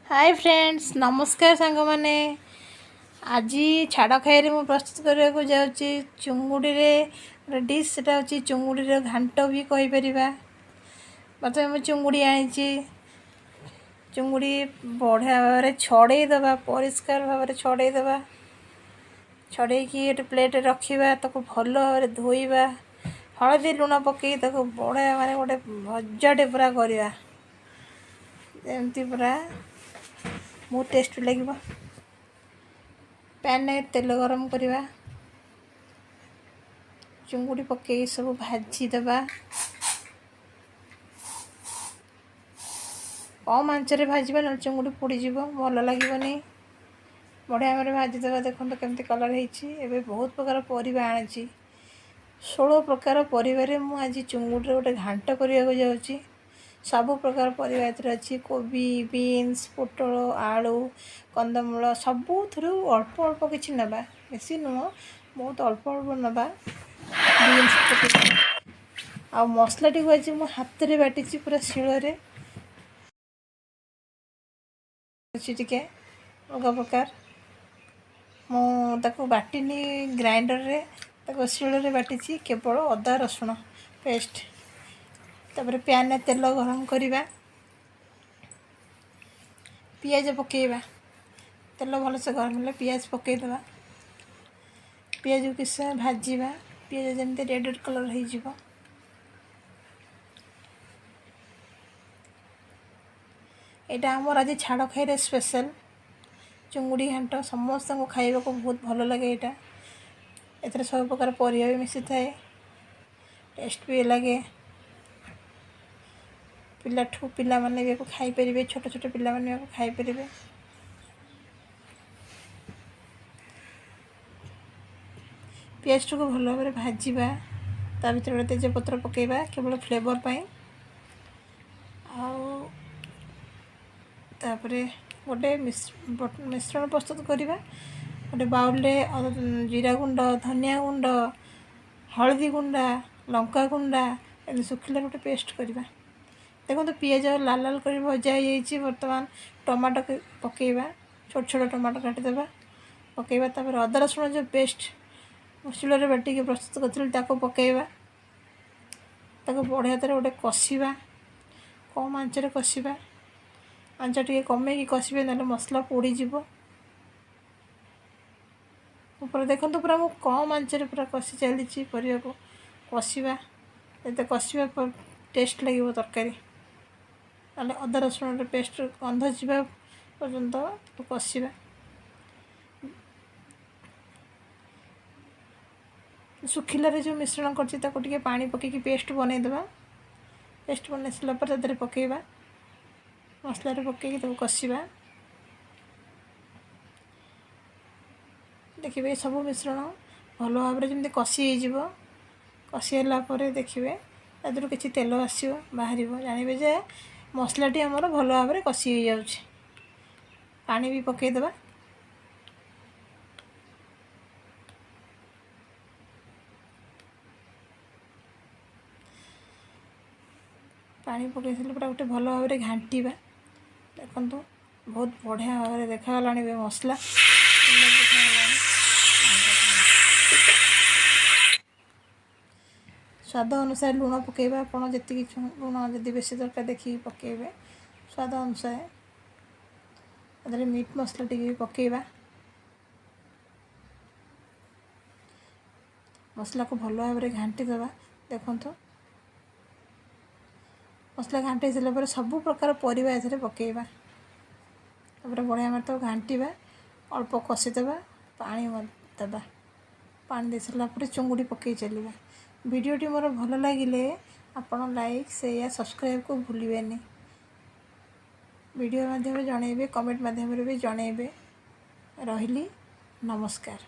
Hi friends, नमस्कार सांग माने। आज छाड़ खाइरे मु प्रस्तुत करने को जाऊँगी चुंगुड़ी रे डिश सेटा होची चुंगुड़ी रे घांट भी कहि परिबा। प्रथम मु चुंगुड़ी आनी चुंगुड़ी बढ़िया भाव में छड़े दबा, परिष्कार भाव में छड़े दबा। छड़े कि एक प्लेट रखा ताको भल भाव धोइबा, हलदी लुण पकई ताको बढ़िया माने गोटे भजाटे पूरा करवा एमती पूरा बहुत टेस्ट लगे। पैन में तेल गरम करवा, चुंगुड़ी पकई सब भाजी दबा। कम आंचरे भाजबा ना चुंगुड़ी पोड़ीज भल लगे। बढ़िया भाव भाजी दबा। देखो केमती कलर होती। बहुत प्रकार परिबा आनी 16 प्रकार परिवार मु आज चुंगुड़ी गोटे घांट करने को जाऊँगी। सबु प्रकार परिबा अच्छी कोबी, बीन्स, पोटल, आलू, कंदमूल सबू अल्प अल्प किसी नवा, बेसी नुह, बहुत अल्प अल्प नवा। बीन्स आ मसला टी आज मो हाथ में बाटी पूरा शिଳରେ टिके अलग प्रकार मुझे बाटिनी ग्राइंडर रे शिଳରେ बाटी केवल अदा रसुण पेस्ट। तापर पैन में तेल गरम करवा, पियाज पकेबा। तेल भलसे गरम है पियाज पकईदबा। पियाज को किस भाजवा, पियाज जमी रेड रेड कलर हो। यहाँ आमर आज छाड़ खाइरे स्पेशल चुंगुड़ी घांट समस्त को खाइबा को बहुत भल लगे। यहाँ एथरे सब प्रकार परिबा भी मिसी थाए, टेस्ट भी लगे। पिलाठू पिला माने भी खाई परिबे, छोट छोट पिला माने भी खाई परिबे। पियाज को भल भाव में भाजवा, ता भीतर गोटे तेजपत्र पकेबा केवल फ्लेवर पाई। तापरे गोटे मिश्रण प्रस्तुत करवा। गोटे बाउल रे जीरा गुंड, धनिया गुंड, हलदी गुंडा, लंका गुंडा एम सुखिला गोटे पेस्ट करवा। देखो पियाज लाल लाल कर भजा हो। बर्तमान टमाटो पकेबा, छोट छोट टमाटो काटिदेबा पकेबा। तापर अदा रसुण जो पेस्ट शिଳରେ बाटिक प्रस्तुत कर पकेबा। बढ़िया तरह गोटे कषिबा, कम आंचरे कषिबा। आंच टे कमे कषिबे ना मसला पोड़ीज। पूरा देखो पूरा मु कम आंचरे पूरा कषि चली परिया को कषिबा। ये कषिबा टेस्ट लगे तरकारी ना अदा रसुण पेस्ट गंध जावा पर्यंत कषिबा। सुखिलारे जो मिश्रण कर पानी पकईकि पेस्ट बनईदेवा। पेस्ट बन सारा पर पकईबा, मसला पकईकि तब कषिबा। देखिए सब मिश्रण भल भाव में जमी कषि हो। कषिला देखिए तादर किसी तेल आसो बाहर, जानवे जे मसलाटी आमर भल भाव में कषि हो जाऊँ। पानी भी पकईदेवा। पानी पकई सारे पूरा गोटे भल भाव में घांटा। देखो बहुत बढ़िया भाव में देखा मसला स्वाद अनुसार लुण पकेबा। आपड़ जी लुण जदि बेसी दरकार देखिए पकेबे स्वाद अनुसार। अदर मीट मसला टी भी पकेबा। मसला को भल भाव में घांटी देवा। देखो मसला घांटी सारा सबू प्रकार परिबा एथरे पकेबा। बढ़िया मार तो घांटा, अल्प कषिदेवा, पानी देवा। पानी दे सारा चुंगुड़ी पकई चलवा। वीडियोटी मोर भल लगिले आपण लाइक शेयर सब्सक्राइब को भूलिबेनी। वीडियो माध्यम जनइबे, कमेंट माध्यम भी जनइबे। रहिली, नमस्कार।